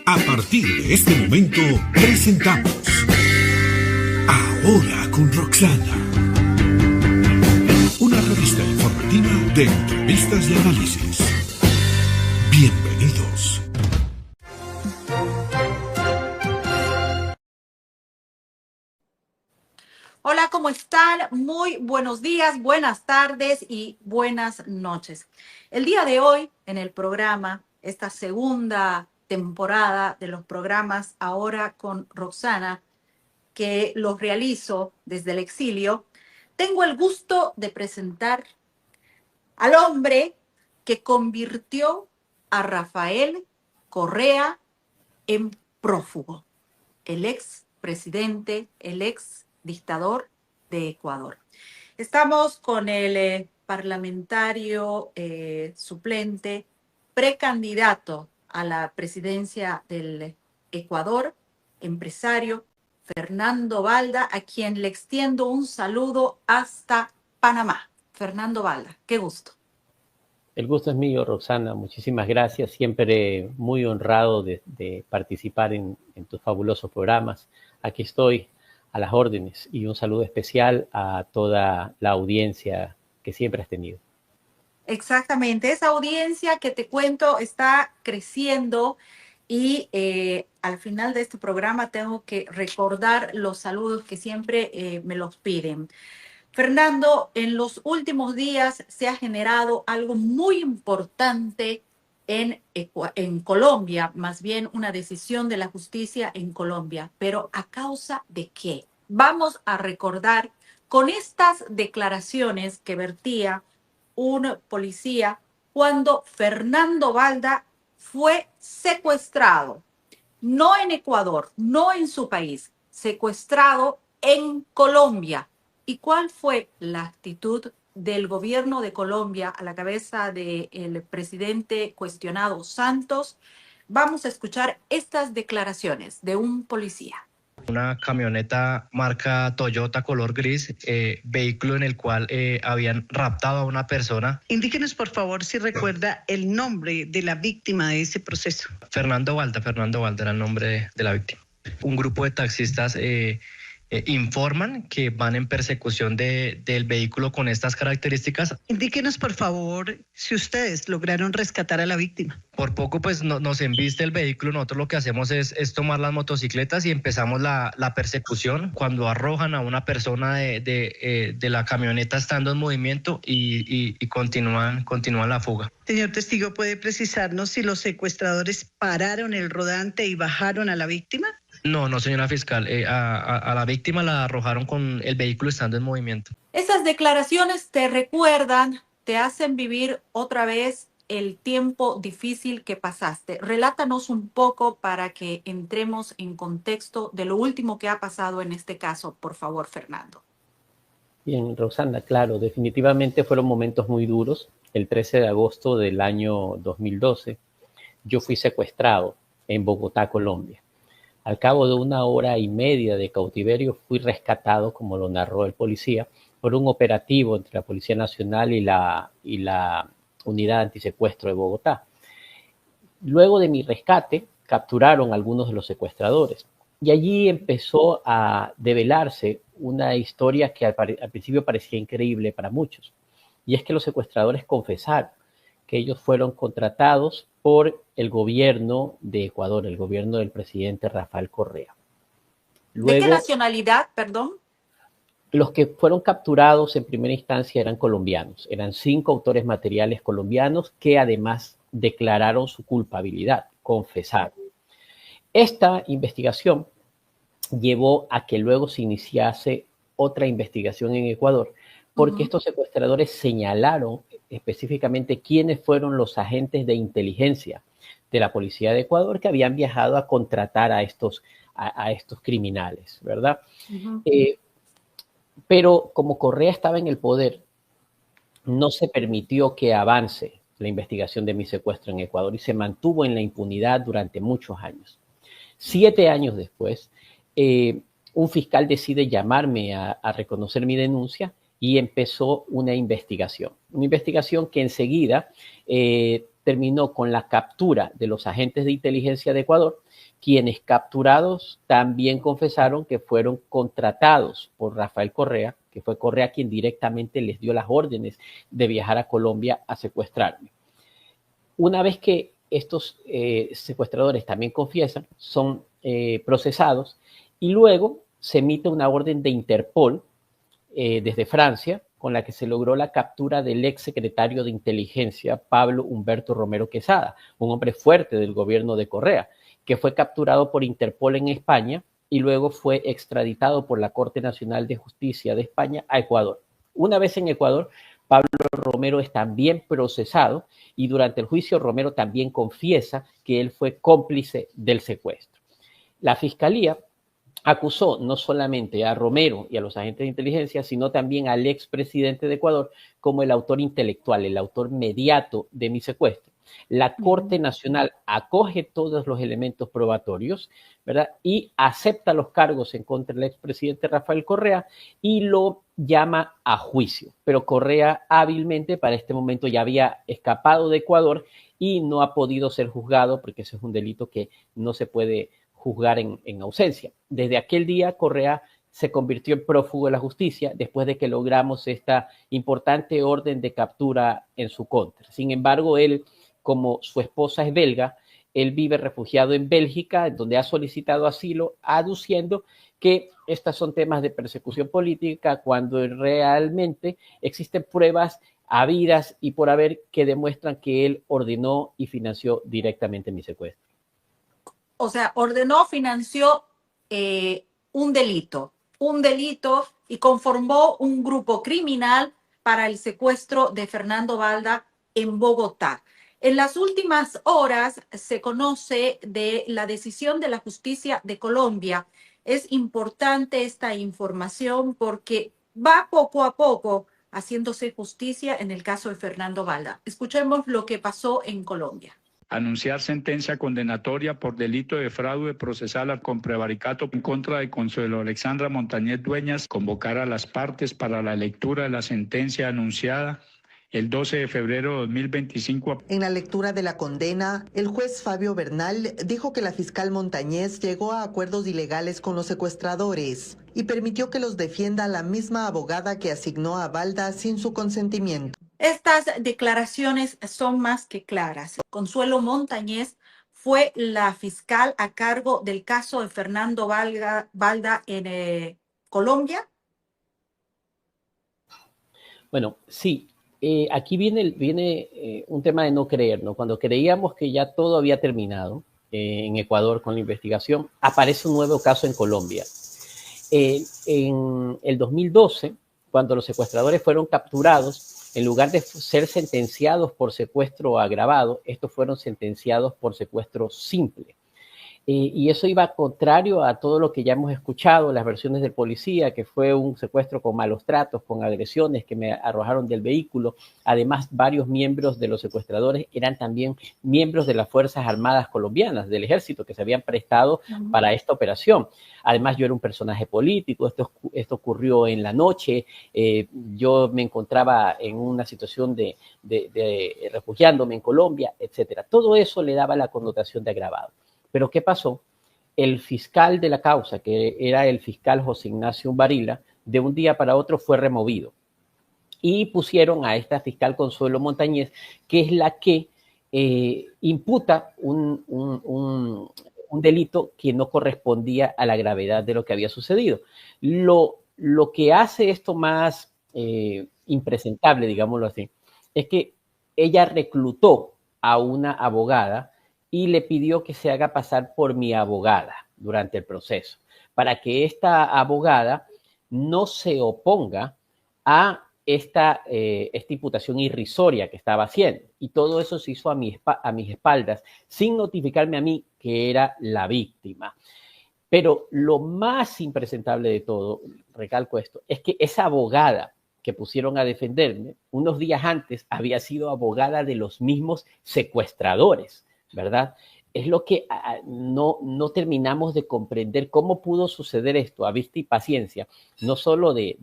A partir de este momento, presentamos Ahora con Roxana, una revista informativa de entrevistas y análisis. Bienvenidos. Hola, ¿cómo están? Muy buenos días, buenas tardes y buenas noches. El día de hoy, en el programa, esta segunda temporada de los programas Ahora con Roxana, que los realizo desde el exilio, tengo el gusto de presentar al hombre que convirtió a Rafael Correa en prófugo, el ex presidente, el ex dictador de Ecuador. Estamos con el parlamentario suplente, precandidato a la presidencia del Ecuador, empresario Fernando Balda, a quien le extiendo un saludo hasta Panamá. Fernando Balda, qué gusto. El gusto es mío, Roxana. Muchísimas gracias. Siempre muy honrado de participar en tus fabulosos programas. Aquí estoy a las órdenes y un saludo especial a toda la audiencia que siempre has tenido. Exactamente. Esa audiencia que te cuento está creciendo y al final de este programa tengo que recordar los saludos que siempre me los piden. Fernando, en los últimos días se ha generado algo muy importante en Colombia, más bien una decisión de la justicia en Colombia. ¿Pero a causa de qué? Vamos a recordar con estas declaraciones que vertía un policía cuando Fernando Balda fue secuestrado, no en Ecuador, no en su país, secuestrado en Colombia. ¿Y cuál fue la actitud del gobierno de Colombia a la cabeza del presidente cuestionado Santos? Vamos a escuchar estas declaraciones de un policía. Una camioneta marca Toyota color gris, vehículo en el cual habían raptado a una persona. Indíquenos, por favor, si recuerda el nombre de la víctima de ese proceso. Fernando Balda era el nombre de la víctima. Un grupo de taxistas informan que van en persecución del vehículo con estas características. Indíquenos, por favor, si ustedes lograron rescatar a la víctima. Por poco pues nos embiste el vehículo. Nosotros lo que hacemos es tomar las motocicletas y empezamos la persecución cuando arrojan a una persona de la camioneta estando en movimiento y continúan la fuga. Señor testigo, ¿puede precisarnos si los secuestradores pararon el rodante y bajaron a la víctima? No, señora fiscal. A la víctima la arrojaron con el vehículo estando en movimiento. Esas declaraciones te recuerdan, te hacen vivir otra vez el tiempo difícil que pasaste. Relátanos un poco para que entremos en contexto de lo último que ha pasado en este caso, por favor, Fernando. Bien, Roxana, claro, definitivamente fueron momentos muy duros. El 13 de agosto del año 2012, yo fui secuestrado en Bogotá, Colombia. Al cabo de 1 hora y media de cautiverio fui rescatado, como lo narró el policía, por un operativo entre la Policía Nacional y la Unidad Antisecuestro de Bogotá. Luego de mi rescate, capturaron a algunos de los secuestradores y allí empezó a develarse una historia que al principio parecía increíble para muchos, y es que los secuestradores confesaron que ellos fueron contratados por el gobierno de Ecuador, el gobierno del presidente Rafael Correa. Luego, ¿de qué nacionalidad, perdón? Los que fueron capturados en primera instancia eran colombianos. Eran 5 autores materiales colombianos que además declararon su culpabilidad, confesaron. Esta investigación llevó a que luego se iniciase otra investigación en Ecuador, porque estos secuestradores señalaron específicamente quiénes fueron los agentes de inteligencia de la Policía de Ecuador que habían viajado a contratar a estos criminales, ¿verdad? Pero como Correa estaba en el poder, no se permitió que avance la investigación de mi secuestro en Ecuador y se mantuvo en la impunidad durante muchos años. 7 años después, un fiscal decide llamarme a reconocer mi denuncia y empezó una investigación que enseguida terminó con la captura de los agentes de inteligencia de Ecuador, quienes capturados también confesaron que fueron contratados por Rafael Correa, que fue Correa quien directamente les dio las órdenes de viajar a Colombia a secuestrarme. Una vez que estos secuestradores también confiesan, son procesados y luego se emite una orden de Interpol desde Francia, con la que se logró la captura del ex secretario de inteligencia Pablo Humberto Romero Quesada, un hombre fuerte del gobierno de Correa, que fue capturado por Interpol en España y luego fue extraditado por la Corte Nacional de Justicia de España a Ecuador. Una vez en Ecuador, Pablo Romero es también procesado y durante el juicio Romero también confiesa que él fue cómplice del secuestro. La Fiscalía acusó no solamente a Romero y a los agentes de inteligencia, sino también al expresidente de Ecuador como el autor intelectual, el autor mediato de mi secuestro. La Corte Nacional acoge todos los elementos probatorios, ¿verdad? Y acepta los cargos en contra del expresidente Rafael Correa y lo llama a juicio. Pero Correa hábilmente para este momento ya había escapado de Ecuador y no ha podido ser juzgado porque ese es un delito que no se puede juzgar en ausencia. Desde aquel día, Correa se convirtió en prófugo de la justicia después de que logramos esta importante orden de captura en su contra. Sin embargo, él, como su esposa es belga, él vive refugiado en Bélgica, donde ha solicitado asilo, aduciendo que estos son temas de persecución política, cuando realmente existen pruebas habidas y por haber que demuestran que él ordenó y financió directamente mi secuestro. O sea, ordenó, financió un delito y conformó un grupo criminal para el secuestro de Fernando Balda en Bogotá. En las últimas horas se conoce de la decisión de la justicia de Colombia. Es importante esta información porque va poco a poco haciéndose justicia en el caso de Fernando Balda. Escuchemos lo que pasó en Colombia. Anunciar sentencia condenatoria por delito de fraude procesal con prevaricato en contra de Consuelo Alexandra Montañez Dueñas, convocar a las partes para la lectura de la sentencia anunciada el 12 de febrero de 2025. En la lectura de la condena, el juez Fabio Bernal dijo que la fiscal Montañez llegó a acuerdos ilegales con los secuestradores y permitió que los defienda la misma abogada que asignó a Balda sin su consentimiento. Estas declaraciones son más que claras. Consuelo Montañez fue la fiscal a cargo del caso de Fernando Balda en Colombia. Bueno, sí. Aquí viene un tema de no creer, ¿no? Cuando creíamos que ya todo había terminado en Ecuador con la investigación, aparece un nuevo caso en Colombia. En el 2012, cuando los secuestradores fueron capturados, en lugar de ser sentenciados por secuestro agravado, estos fueron sentenciados por secuestro simple. Y eso iba contrario a todo lo que ya hemos escuchado, las versiones del policía, que fue un secuestro con malos tratos, con agresiones que me arrojaron del vehículo. Además, varios miembros de los secuestradores eran también miembros de las Fuerzas Armadas colombianas, del ejército, que se habían prestado para esta operación. Además, yo era un personaje político, esto ocurrió en la noche, yo me encontraba en una situación de refugiándome en Colombia, etcétera. Todo eso le daba la connotación de agravado. Pero ¿qué pasó? El fiscal de la causa, que era el fiscal José Ignacio Varila, de un día para otro fue removido. Y pusieron a esta fiscal Consuelo Montañez, que es la que imputa un delito que no correspondía a la gravedad de lo que había sucedido. Lo que hace esto más impresentable, digámoslo así, es que ella reclutó a una abogada y le pidió que se haga pasar por mi abogada durante el proceso, para que esta abogada no se oponga a esta imputación irrisoria que estaba haciendo. Y todo eso se hizo a mis espaldas, sin notificarme a mí que era la víctima. Pero lo más impresentable de todo, recalco esto, es que esa abogada que pusieron a defenderme, unos días antes había sido abogada de los mismos secuestradores, ¿verdad? Es lo que no terminamos de comprender cómo pudo suceder esto a vista y paciencia, no solo del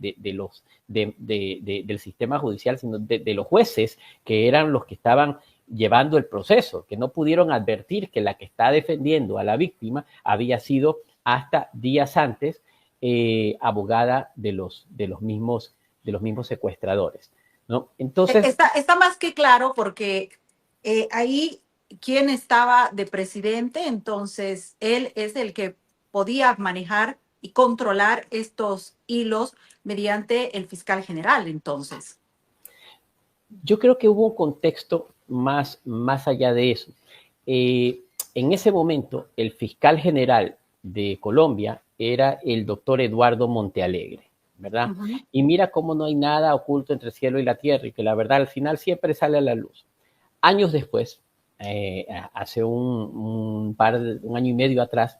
sistema judicial, sino de los jueces que eran los que estaban llevando el proceso, que no pudieron advertir que la que está defendiendo a la víctima había sido hasta días antes abogada de los mismos secuestradores, ¿no? Entonces está más que claro porque ahí quien estaba de presidente, entonces él es el que podía manejar y controlar estos hilos mediante el fiscal general, entonces. Yo creo que hubo un contexto más allá de eso. En ese momento, el fiscal general de Colombia era el doctor Eduardo Montealegre, ¿verdad? Uh-huh. Y mira cómo no hay nada oculto entre el cielo y la tierra y que la verdad al final siempre sale a la luz. Años después, hace un año y medio atrás,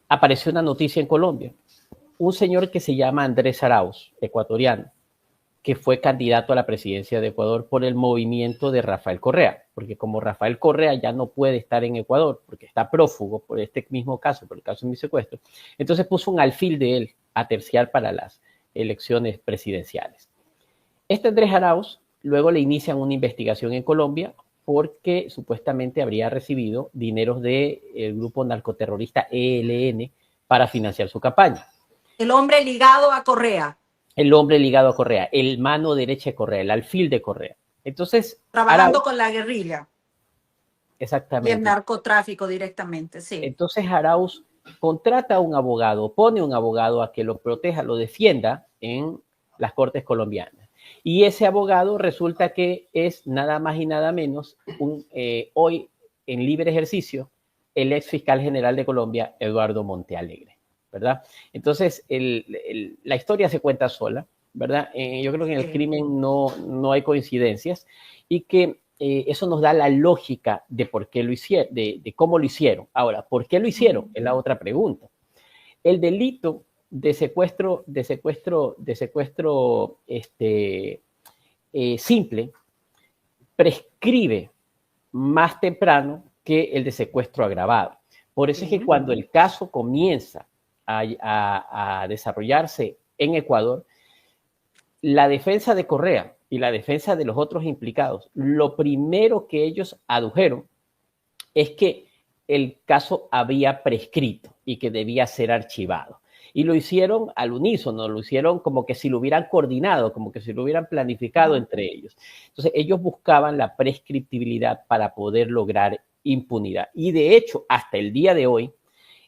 apareció una noticia en Colombia. Un señor que se llama Andrés Arauz, ecuatoriano, que fue candidato a la presidencia de Ecuador por el movimiento de Rafael Correa, porque como Rafael Correa ya no puede estar en Ecuador, porque está prófugo por este mismo caso, por el caso de mi secuestro, entonces puso un alfil de él a terciar para las elecciones presidenciales. Este Andrés Arauz luego le inician una investigación en Colombia porque supuestamente habría recibido dineros del grupo narcoterrorista ELN para financiar su campaña. El hombre ligado a Correa. El hombre ligado a Correa, el mano derecha de Correa, el alfil de Correa. Entonces, trabajando con la guerrilla. Exactamente. Y el narcotráfico directamente, sí. Entonces Arauz contrata a un abogado, pone un abogado a que lo proteja, lo defienda en las cortes colombianas. Y ese abogado resulta que es nada más y nada menos hoy en libre ejercicio el ex fiscal general de Colombia, Eduardo Montealegre, ¿verdad? Entonces, la historia se cuenta sola, ¿verdad? Yo creo que en el crimen no hay coincidencias y que eso nos da la lógica de por qué lo hicieron, de cómo lo hicieron. Ahora, ¿por qué lo hicieron? Es la otra pregunta. El delito de secuestro simple prescribe más temprano que el de secuestro agravado. Por eso es que cuando el caso comienza a desarrollarse en Ecuador, la defensa de Correa y la defensa de los otros implicados, lo primero que ellos adujeron es que el caso había prescrito y que debía ser archivado. Y lo hicieron al unísono, lo hicieron como que si lo hubieran coordinado, como que si lo hubieran planificado entre ellos. Entonces, ellos buscaban la prescriptibilidad para poder lograr impunidad. Y de hecho, hasta el día de hoy,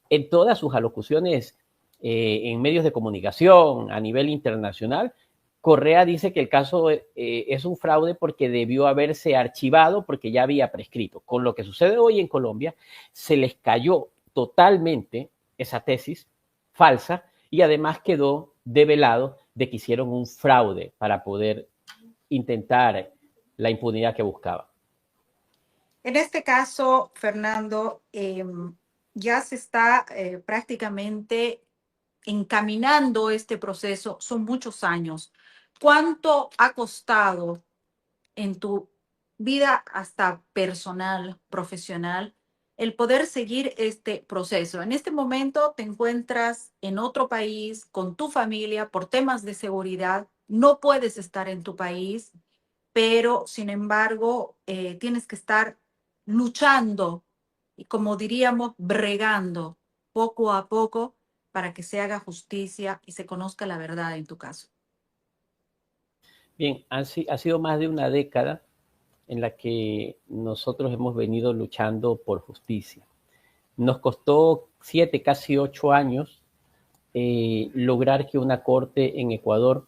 en todas sus alocuciones en medios de comunicación a nivel internacional, Correa dice que el caso es un fraude porque debió haberse archivado porque ya había prescrito. Con lo que sucede hoy en Colombia, se les cayó totalmente esa tesis falsa y además quedó develado de que hicieron un fraude para poder intentar la impunidad que buscaban. En este caso, Fernando, ya se está prácticamente encaminando este proceso, son muchos años. ¿Cuánto ha costado en tu vida hasta personal, profesional, el poder seguir este proceso? En este momento te encuentras en otro país con tu familia por temas de seguridad, no puedes estar en tu país, pero sin embargo tienes que estar luchando y, como diríamos, bregando poco a poco para que se haga justicia y se conozca la verdad en tu caso. Bien, ha sido más de una década en la que nosotros hemos venido luchando por justicia. Nos costó 7, casi 8 años lograr que una corte en Ecuador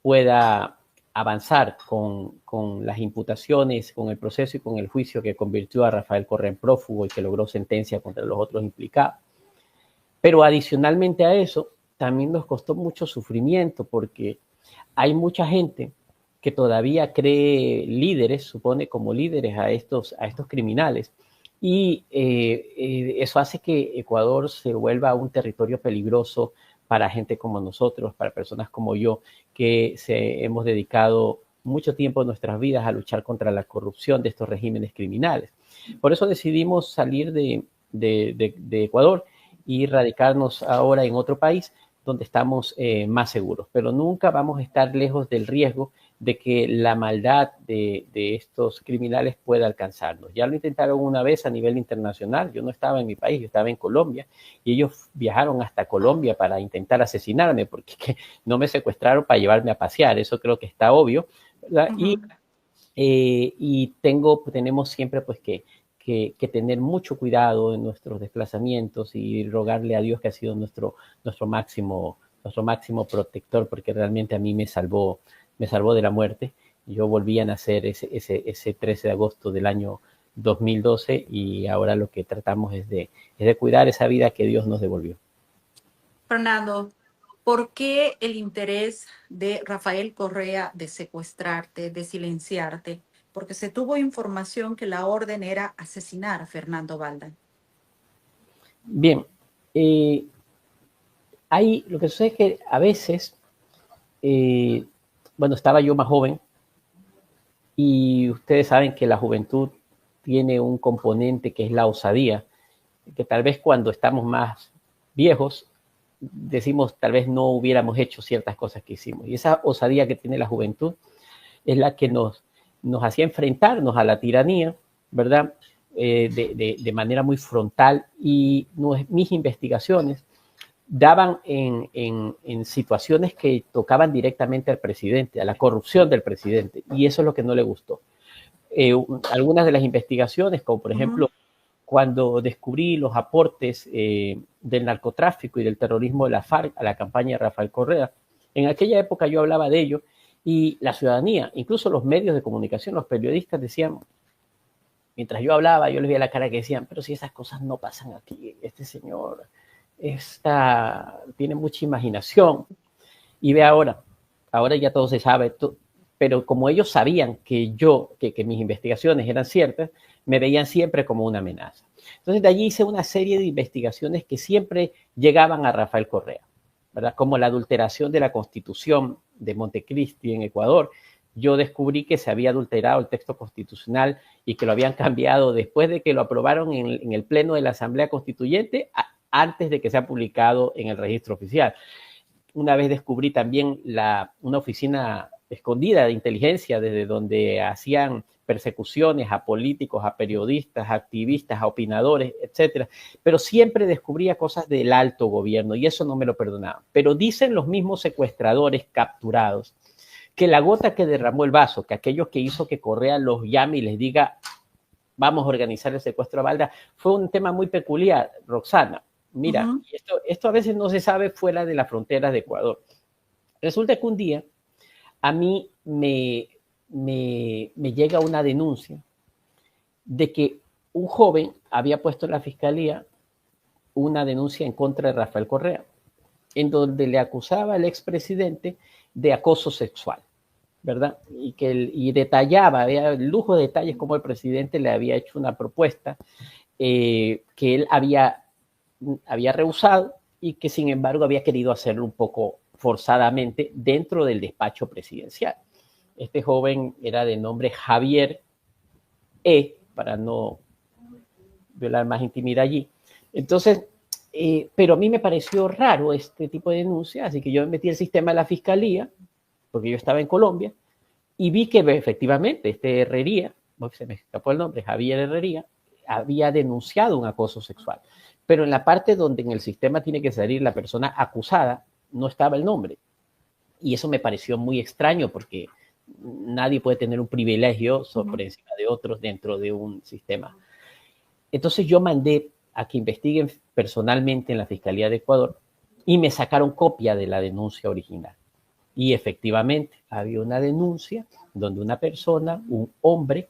pueda avanzar con las imputaciones, con el proceso y con el juicio que convirtió a Rafael Correa en prófugo y que logró sentencia contra los otros implicados. Pero adicionalmente a eso, también nos costó mucho sufrimiento porque hay mucha gente que todavía cree líderes, supone como líderes a estos criminales. Y eso hace que Ecuador se vuelva un territorio peligroso para gente como nosotros, para personas como yo, que hemos dedicado mucho tiempo de nuestras vidas a luchar contra la corrupción de estos regímenes criminales. Por eso decidimos salir de Ecuador y radicarnos ahora en otro país donde estamos más seguros. Pero nunca vamos a estar lejos del riesgo de que la maldad de estos criminales pueda alcanzarnos. Ya lo intentaron una vez a nivel internacional. Yo no estaba en mi país, yo estaba en Colombia, y ellos viajaron hasta Colombia para intentar asesinarme, porque no me secuestraron para llevarme a pasear. Eso creo que está obvio, ¿verdad? Y tenemos siempre pues que tener mucho cuidado en nuestros desplazamientos y rogarle a Dios, que ha sido nuestro máximo protector, porque realmente a mí me salvó de la muerte. Yo volví a nacer ese 13 de agosto del año 2012, y ahora lo que tratamos es de cuidar esa vida que Dios nos devolvió. Fernando, ¿por qué el interés de Rafael Correa de secuestrarte, de silenciarte? Porque se tuvo información que la orden era asesinar a Fernando Balda. Bien, lo que sucede es que a veces, bueno, estaba yo más joven, y ustedes saben que la juventud tiene un componente que es la osadía, que tal vez cuando estamos más viejos decimos tal vez no hubiéramos hecho ciertas cosas que hicimos. Y esa osadía que tiene la juventud es la que nos hacía enfrentarnos a la tiranía, ¿verdad? De manera muy frontal, y mis investigaciones daban en situaciones que tocaban directamente al presidente, a la corrupción del presidente, y eso es lo que no le gustó. Algunas de las investigaciones, como por ejemplo, cuando descubrí los aportes del narcotráfico y del terrorismo de la FARC a la campaña de Rafael Correa, en aquella época yo hablaba de ello, y la ciudadanía, incluso los medios de comunicación, los periodistas decían, mientras yo hablaba, yo les veía la cara que decían, pero si esas cosas no pasan aquí, este señor tiene mucha imaginación. Y ve ahora ya todo se sabe, pero como ellos sabían que mis investigaciones eran ciertas, me veían siempre como una amenaza. Entonces de allí hice una serie de investigaciones que siempre llegaban a Rafael Correa, ¿verdad? Como la adulteración de la Constitución de Montecristi en Ecuador. Yo descubrí que se había adulterado el texto constitucional y que lo habían cambiado después de que lo aprobaron en el Pleno de la Asamblea Constituyente, antes de que sea publicado en el registro oficial. Una vez descubrí también una oficina escondida de inteligencia desde donde hacían persecuciones a políticos, a periodistas, a activistas, a opinadores, etcétera. Pero siempre descubría cosas del alto gobierno, y eso no me lo perdonaban. Pero dicen los mismos secuestradores capturados que la gota que derramó el vaso, que aquellos que hizo que Correa los llame y les diga vamos a organizar el secuestro a Balda, fue un tema muy peculiar, Roxana. Mira, esto a veces no se sabe fuera de las fronteras de Ecuador. Resulta que un día a mí me llega una denuncia de que un joven había puesto en la fiscalía una denuncia en contra de Rafael Correa, en donde le acusaba al expresidente de acoso sexual, ¿verdad? Y detallaba, había lujo de detalles como el presidente le había hecho una propuesta que él había rehusado, y que sin embargo había querido hacerlo un poco forzadamente dentro del despacho presidencial. Este joven era de nombre Javier para no violar más intimidad allí. Entonces, pero a mí me pareció raro este tipo de denuncia, así que yo me metí al sistema de la fiscalía, porque yo estaba en Colombia, y vi que efectivamente este Herrería, se me escapó el nombre, Javier Herrería, había denunciado un acoso sexual. Pero en la parte donde en el sistema tiene que salir la persona acusada, no estaba el nombre. Y eso me pareció muy extraño, porque nadie puede tener un privilegio sobre encima de otros dentro de un sistema. Entonces yo mandé a que investiguen personalmente en la Fiscalía de Ecuador, y me sacaron copia de la denuncia original. Y efectivamente había una denuncia donde una persona, un hombre,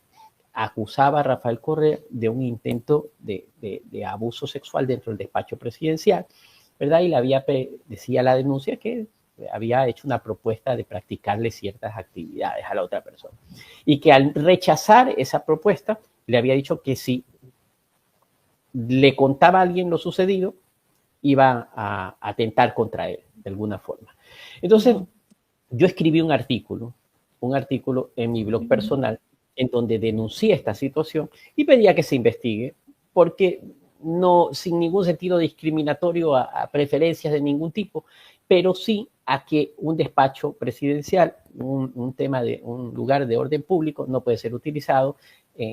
acusaba a Rafael Correa de un intento de abuso sexual dentro del despacho presidencial, ¿verdad? Y decía la denuncia que había hecho una propuesta de practicarle ciertas actividades a la otra persona, y que al rechazar esa propuesta le había dicho que si le contaba a alguien lo sucedido, iba a atentar contra él de alguna forma. Entonces yo escribí un artículo en mi blog personal, en donde denuncié esta situación y pedía que se investigue, porque no sin ningún sentido discriminatorio a preferencias de ningún tipo, pero sí a que un despacho presidencial, un tema de un lugar de orden público, no puede ser utilizado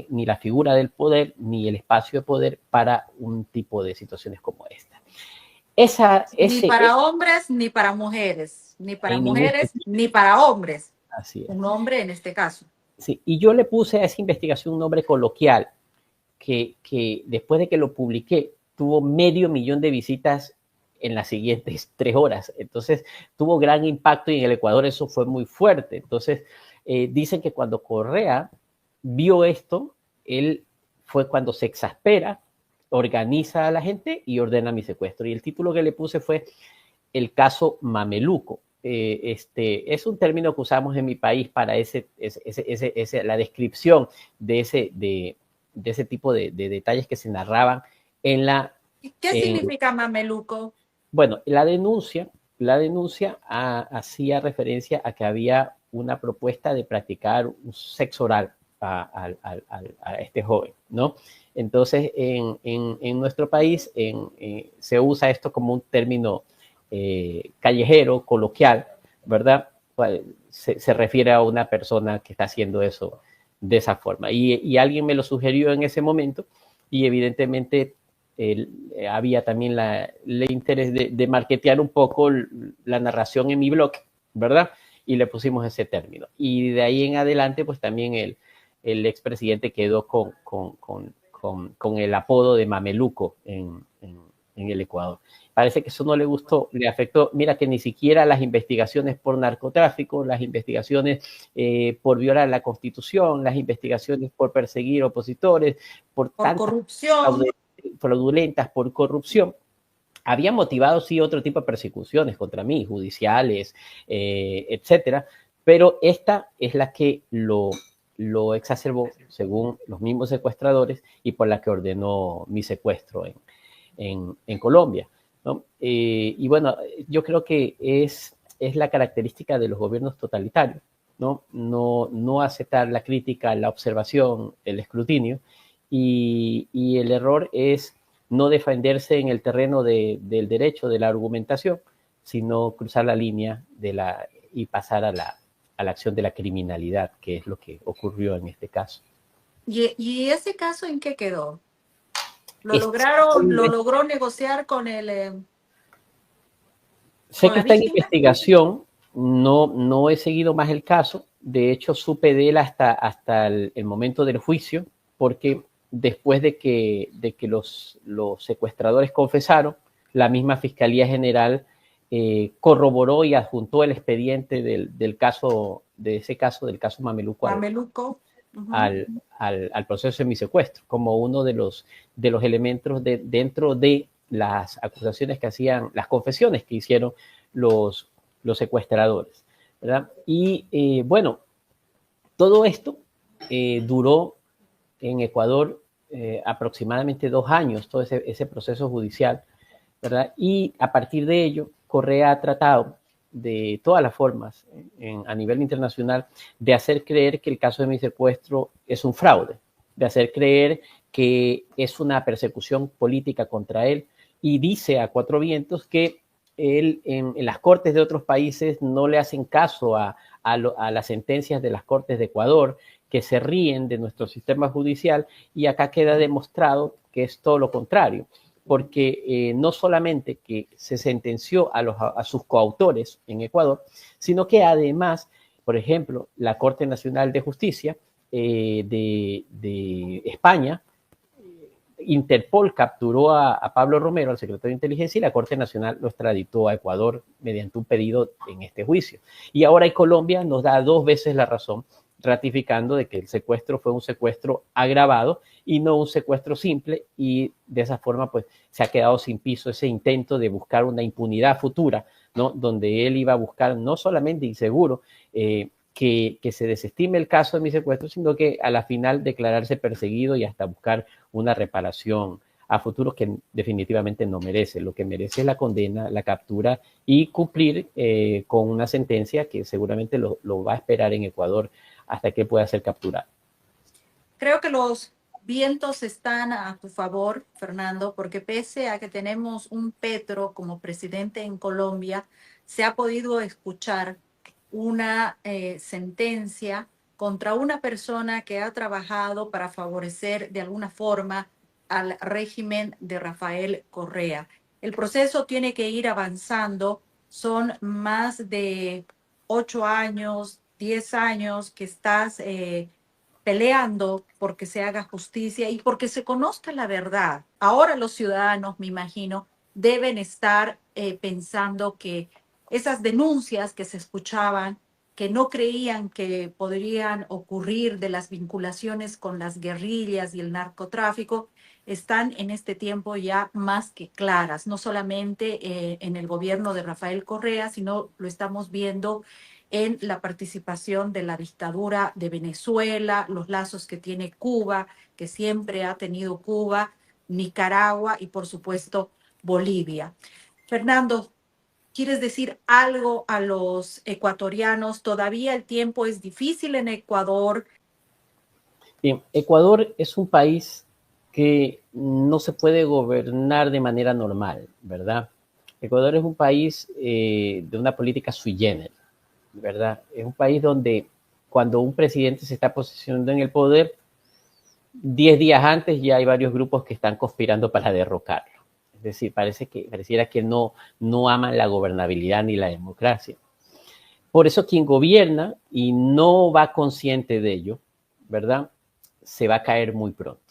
ni la figura del poder ni el espacio de poder para un tipo de situaciones como esta. Ni para hombres ni para mujeres, ni para mujeres ni para hombres. Así es. Un hombre en este caso. Sí, y yo le puse a esa investigación un nombre coloquial que después de que lo publiqué tuvo 500,000 de visitas en las siguientes 3 horas. Entonces tuvo gran impacto y en el Ecuador eso fue muy fuerte. Entonces dicen que cuando Correa vio esto, él fue cuando se exaspera, organiza a la gente y ordena mi secuestro. Y el título que le puse fue El caso Mameluco. Es un término que usamos en mi país para la descripción de ese tipo de detalles que se narraban en la... ¿Qué significa mameluco? Bueno, la denuncia hacía referencia a que había una propuesta de practicar un sexo oral a este joven, ¿no? Entonces, en nuestro país se usa esto como un término callejero, coloquial, ¿verdad? Se refiere a una persona que está haciendo eso de esa forma. Y alguien me lo sugirió en ese momento y evidentemente había también el interés de marketear un poco la narración en mi blog, ¿verdad? Y le pusimos ese término. Y de ahí en adelante, pues también el expresidente quedó con el apodo de Mameluco en el Ecuador. Parece que eso no le gustó, le afectó. Mira que ni siquiera las investigaciones por narcotráfico, las investigaciones por violar la Constitución, las investigaciones por perseguir opositores, por corrupción fraudulentas, por corrupción, había motivado sí otro tipo de persecuciones contra mí, judiciales, etcétera, pero esta es la que lo exacerbó según los mismos secuestradores y por la que ordenó mi secuestro en Colombia, ¿no? Y bueno, yo creo que es la característica de los gobiernos totalitarios, ¿no? No aceptar la crítica, la observación, el escrutinio, y el error es no defenderse en el terreno del derecho, de la argumentación, sino cruzar la línea y pasar a la acción de la criminalidad, que es lo que ocurrió en este caso. ¿Y ese caso en qué quedó? ¿Lo logró negociar con el...? Sé que está en investigación, no he seguido más el caso, de hecho supe de él hasta el momento del juicio, porque después de que los secuestradores confesaron, la misma Fiscalía General corroboró y adjuntó el expediente del caso Mameluco. Al proceso de mi secuestro, como uno de los elementos dentro de las acusaciones que hacían, las confesiones que hicieron los secuestradores, ¿verdad? Y bueno, todo esto duró en Ecuador aproximadamente 2 años, todo ese proceso judicial, ¿verdad? Y a partir de ello, Correa ha tratado de todas las formas a nivel internacional de hacer creer que el caso de mi secuestro es un fraude, de hacer creer que es una persecución política contra él, y dice a cuatro vientos que él en las cortes de otros países no le hacen caso a las sentencias de las cortes de Ecuador, que se ríen de nuestro sistema judicial, y acá queda demostrado que es todo lo contrario, porque no solamente que se sentenció a sus coautores en Ecuador, sino que además, por ejemplo, la Corte Nacional de Justicia de España, Interpol capturó a Pablo Romero, al secretario de Inteligencia, y la Corte Nacional lo extraditó a Ecuador mediante un pedido en este juicio. Y ahora Colombia nos da 2 veces la razón, ratificando de que el secuestro fue un secuestro agravado y no un secuestro simple, y de esa forma pues se ha quedado sin piso ese intento de buscar una impunidad futura, ¿no? Donde él iba a buscar no solamente inseguro que se desestime el caso de mi secuestro, sino que a la final declararse perseguido y hasta buscar una reparación a futuro que definitivamente no merece. Lo que merece es la condena, la captura y cumplir con una sentencia que seguramente lo va a esperar en Ecuador hasta que pueda ser capturado. Creo que los vientos están a tu favor, Fernando, porque pese a que tenemos un Petro como presidente en Colombia, se ha podido escuchar una sentencia contra una persona que ha trabajado para favorecer de alguna forma al régimen de Rafael Correa. El proceso tiene que ir avanzando, son más de 8 años, 10 años que estás peleando porque se haga justicia y porque se conozca la verdad. Ahora los ciudadanos, me imagino, deben estar pensando que esas denuncias que se escuchaban, que no creían que podrían ocurrir de las vinculaciones con las guerrillas y el narcotráfico, están en este tiempo ya más que claras, no solamente en el gobierno de Rafael Correa, sino lo estamos viendo en la participación de la dictadura de Venezuela, los lazos que tiene Cuba, que siempre ha tenido Cuba, Nicaragua y por supuesto Bolivia. Fernando, ¿quieres decir algo a los ecuatorianos? Todavía el tiempo es difícil en Ecuador. Bien, Ecuador es un país que no se puede gobernar de manera normal, ¿verdad? Ecuador es un país de una política sui generis, ¿verdad? Es un país donde cuando un presidente se está posicionando en el poder, 10 días antes ya hay varios grupos que están conspirando para derrocarlo. Es decir, pareciera que no aman la gobernabilidad ni la democracia. Por eso quien gobierna y no va consciente de ello, ¿verdad?, se va a caer muy pronto.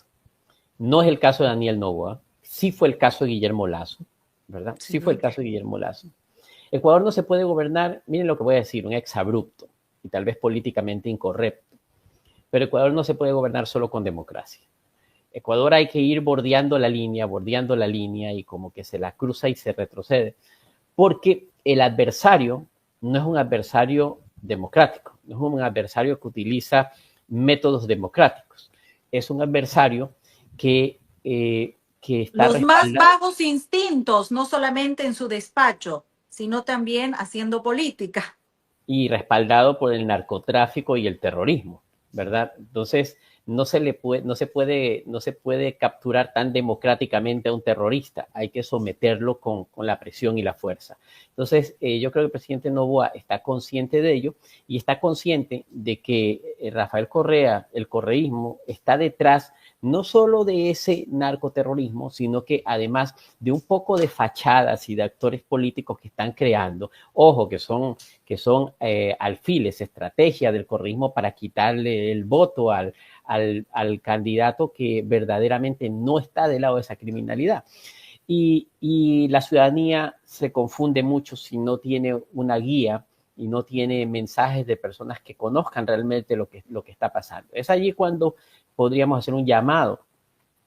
No es el caso de Daniel Noboa, sí fue el caso de Guillermo Lasso, ¿verdad? Sí fue el caso de Guillermo Lasso. Ecuador no se puede gobernar, miren lo que voy a decir, un exabrupto y tal vez políticamente incorrecto, pero Ecuador no se puede gobernar solo con democracia. Ecuador hay que ir bordeando la línea y como que se la cruza y se retrocede, porque el adversario no es un adversario democrático, no es un adversario que utiliza métodos democráticos, es un adversario que está los más bajos instintos, no solamente en su despacho, sino también haciendo política. Y respaldado por el narcotráfico y el terrorismo, ¿verdad? Entonces, no se puede capturar tan democráticamente a un terrorista, hay que someterlo con la presión y la fuerza. Entonces, yo creo que el presidente Noboa está consciente de ello y está consciente de que Rafael Correa, el correísmo, está detrás no solo de ese narcoterrorismo, sino que además de un poco de fachadas y de actores políticos que están creando, ojo, que son alfiles, estrategia del correísmo para quitarle el voto al candidato que verdaderamente no está del lado de esa criminalidad. Y la ciudadanía se confunde mucho si no tiene una guía y no tiene mensajes de personas que conozcan realmente lo que está pasando. Es allí cuando podríamos hacer un llamado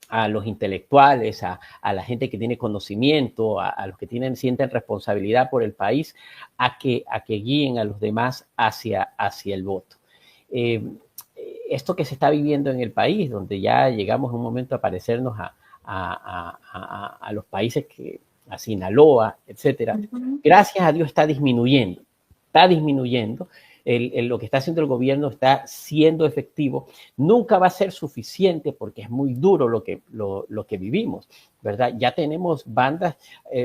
a los intelectuales, a la gente que tiene conocimiento, a los que sienten responsabilidad por el país, a que guíen a los demás hacia el voto. Esto que se está viviendo en el país, donde ya llegamos a un momento a parecernos a los países a Sinaloa, etcétera, gracias a Dios está disminuyendo. Lo que está haciendo el gobierno está siendo efectivo. Nunca va a ser suficiente porque es muy duro lo que vivimos, ¿verdad? Ya tenemos bandas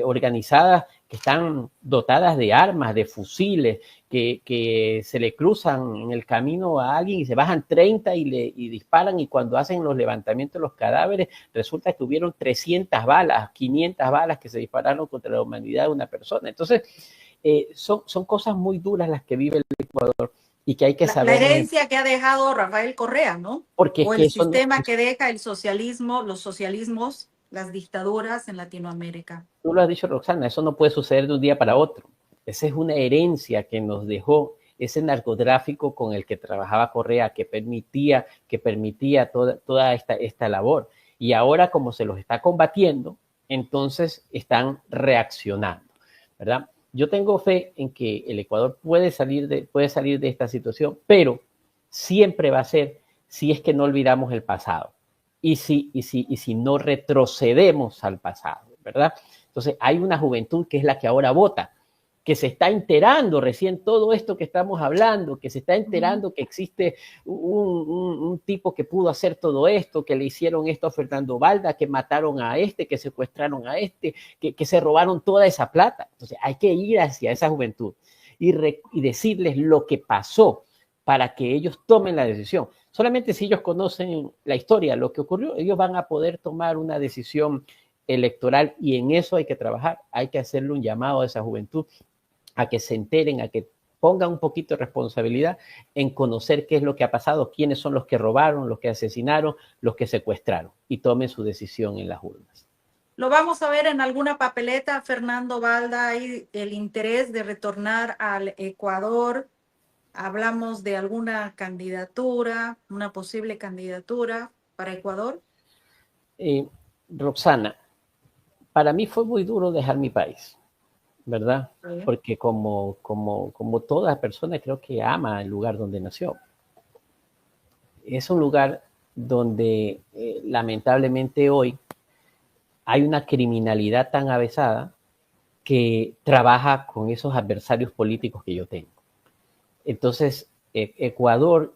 organizadas que están dotadas de armas, de fusiles, que se le cruzan en el camino a alguien y se bajan 30 y disparan, y cuando hacen los levantamientos de los cadáveres resulta que tuvieron 300 balas, 500 balas que se dispararon contra la humanidad de una persona. Entonces, son cosas muy duras las que vive el Ecuador y que hay que saber. La herencia que ha dejado Rafael Correa, ¿no? Porque o el sistema que deja el socialismo, los socialismos, las dictaduras en Latinoamérica. Tú lo has dicho, Roxana, eso no puede suceder de un día para otro. Esa es una herencia que nos dejó ese narcotráfico con el que trabajaba Correa, que permitía toda esta labor. Y ahora, como se los está combatiendo, entonces están reaccionando, ¿verdad? Yo tengo fe en que el Ecuador puede salir de esta situación, pero siempre va a ser si es que no olvidamos el pasado y si no retrocedemos al pasado, ¿verdad? Entonces hay una juventud que es la que ahora vota, que se está enterando recién todo esto que estamos hablando, que se está enterando que existe un tipo que pudo hacer todo esto, que le hicieron esto a Fernando Balda, que mataron a este, que secuestraron a este, que se robaron toda esa plata. Entonces hay que ir hacia esa juventud y decirles lo que pasó para que ellos tomen la decisión. Solamente si ellos conocen la historia, lo que ocurrió, ellos van a poder tomar una decisión electoral, y en eso hay que trabajar. Hay que hacerle un llamado a esa juventud a que se enteren, a que pongan un poquito de responsabilidad en conocer qué es lo que ha pasado, quiénes son los que robaron, los que asesinaron, los que secuestraron, y tomen su decisión en las urnas. Lo vamos a ver en alguna papeleta, Fernando Balda, hay el interés de retornar al Ecuador. Hablamos de alguna candidatura, una posible candidatura para Ecuador. Roxana, para mí fue muy duro dejar mi país, ¿verdad? Sí. Porque como toda persona creo que ama el lugar donde nació. Es un lugar donde lamentablemente hoy hay una criminalidad tan avesada que trabaja con esos adversarios políticos que yo tengo. Entonces, Ecuador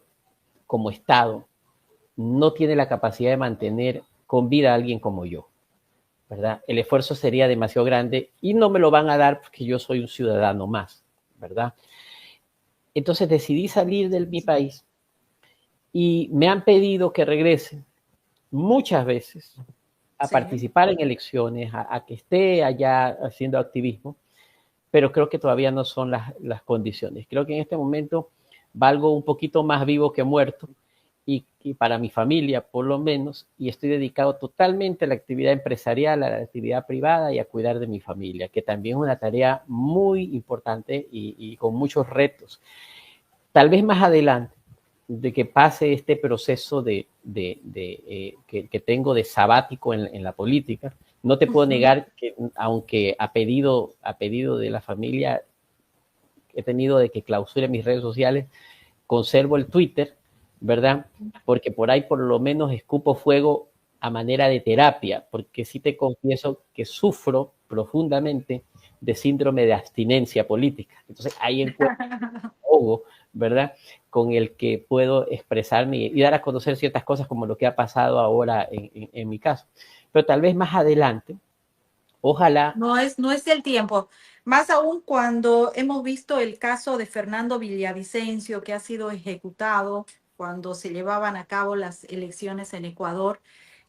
como Estado no tiene la capacidad de mantener con vida a alguien como yo, ¿verdad? El esfuerzo sería demasiado grande y no me lo van a dar porque yo soy un ciudadano más, ¿verdad? Entonces decidí salir de mi país y me han pedido que regrese muchas veces a participar en elecciones, a que esté allá haciendo activismo, pero creo que todavía no son las condiciones. Creo que en este momento valgo un poquito más vivo que muerto, y para mi familia por lo menos, y estoy dedicado totalmente a la actividad empresarial, a la actividad privada y a cuidar de mi familia, que también es una tarea muy importante y con muchos retos. Tal vez más adelante, de que pase este proceso que tengo de sabático en la política, no te puedo negar que, aunque a pedido de la familia he tenido de que clausure mis redes sociales, conservo el Twitter, ¿verdad? Porque por ahí por lo menos escupo fuego a manera de terapia, porque sí te confieso que sufro profundamente de síndrome de abstinencia política. Entonces ahí encuentro un ahogo, ¿verdad? Con el que puedo expresarme y dar a conocer ciertas cosas como lo que ha pasado ahora en mi caso. Pero tal vez más adelante, ojalá... No es el tiempo. Más aún cuando hemos visto el caso de Fernando Villavicencio, que ha sido ejecutado cuando se llevaban a cabo las elecciones en Ecuador.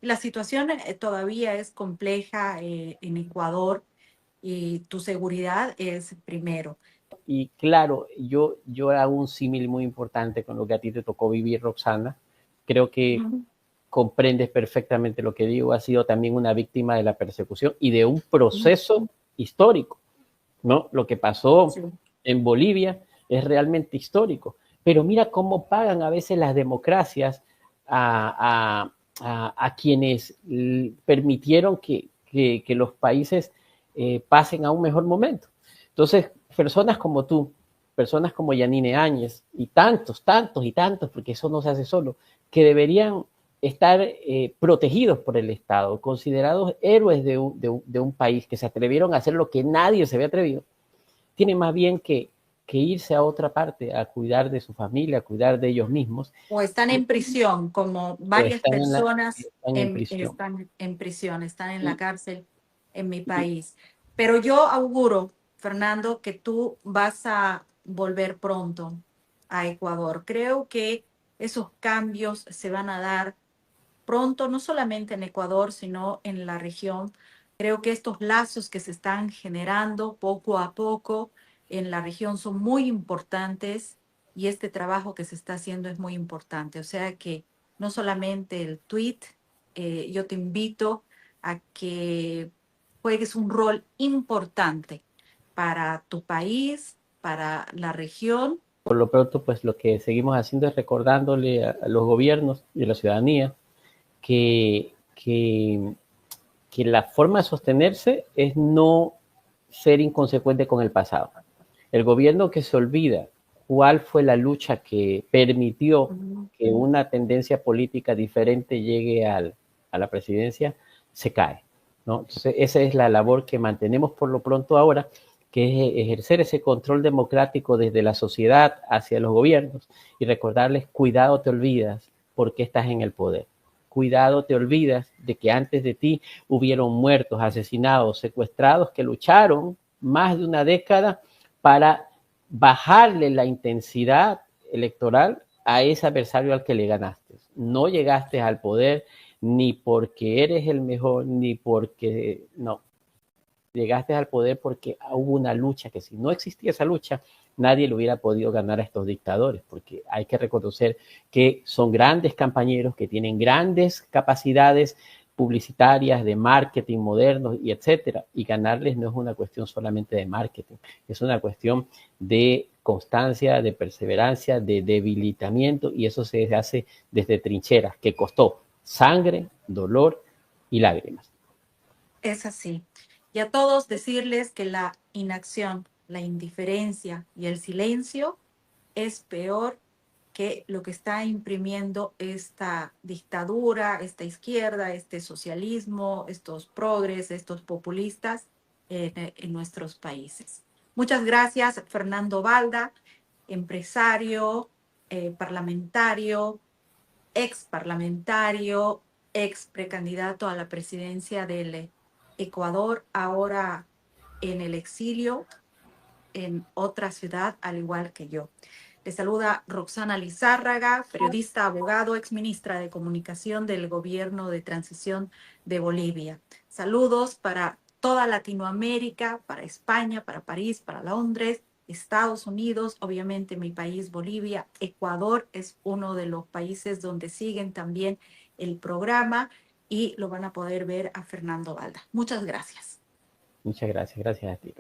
La situación todavía es compleja en Ecuador y tu seguridad es primero. Y claro, yo hago un símil muy importante con lo que a ti te tocó vivir, Roxana. Creo que comprendes perfectamente lo que digo. Has sido también una víctima de la persecución y de un proceso histórico, ¿no? Lo que pasó en Bolivia es realmente histórico. Pero mira cómo pagan a veces las democracias a quienes permitieron que los países pasen a un mejor momento. Entonces, personas como tú, personas como Yanine Áñez y tantos, porque eso no se hace solo, que deberían estar protegidos por el Estado, considerados héroes de un país, que se atrevieron a hacer lo que nadie se había atrevido, tienen más bien que irse a otra parte, a cuidar de su familia, a cuidar de ellos mismos. O están en prisión, como varias personas están en prisión, están en la cárcel en mi país. Pero yo auguro, Fernando, que tú vas a volver pronto a Ecuador. Creo que esos cambios se van a dar pronto, no solamente en Ecuador, sino en la región. Creo que estos lazos que se están generando poco a poco en la región son muy importantes y este trabajo que se está haciendo es muy importante. O sea que no solamente el tweet, yo te invito a que juegues un rol importante para tu país, para la región. Por lo pronto, pues lo que seguimos haciendo es recordándole a los gobiernos y a la ciudadanía que la forma de sostenerse es no ser inconsecuente con el pasado. El gobierno que se olvida cuál fue la lucha que permitió que una tendencia política diferente llegue a la presidencia, se cae, ¿no? Entonces, esa es la labor que mantenemos por lo pronto ahora, que es ejercer ese control democrático desde la sociedad hacia los gobiernos y recordarles, cuidado, te olvidas por qué estás en el poder. Cuidado, te olvidas de que antes de ti hubieron muertos, asesinados, secuestrados que lucharon más de una década para bajarle la intensidad electoral a ese adversario al que le ganaste. No llegaste al poder ni porque eres el mejor, ni porque no. Llegaste al poder porque hubo una lucha que si no existía esa lucha, nadie le hubiera podido ganar a estos dictadores, porque hay que reconocer que son grandes campañeros, que tienen grandes capacidades publicitarias, de marketing modernos y etcétera, y ganarles no es una cuestión solamente de marketing, es una cuestión de constancia, de perseverancia, de debilitamiento, y eso se hace desde trincheras, que costó sangre, dolor y lágrimas. Es así. Y a todos decirles que la inacción, la indiferencia y el silencio es peor que lo que está imprimiendo esta dictadura, esta izquierda, este socialismo, estos progres, estos populistas en nuestros países. Muchas gracias, Fernando Balda, empresario, parlamentario, ex parlamentario, ex precandidato a la presidencia del Ecuador, ahora en el exilio en otra ciudad, al igual que yo. Le saluda Roxana Lizárraga, periodista, abogado, exministra de Comunicación del Gobierno de Transición de Bolivia. Saludos para toda Latinoamérica, para España, para París, para Londres, Estados Unidos, obviamente mi país, Bolivia. Ecuador es uno de los países donde siguen también el programa y lo van a poder ver a Fernando Balda. Muchas gracias. Muchas gracias a ti.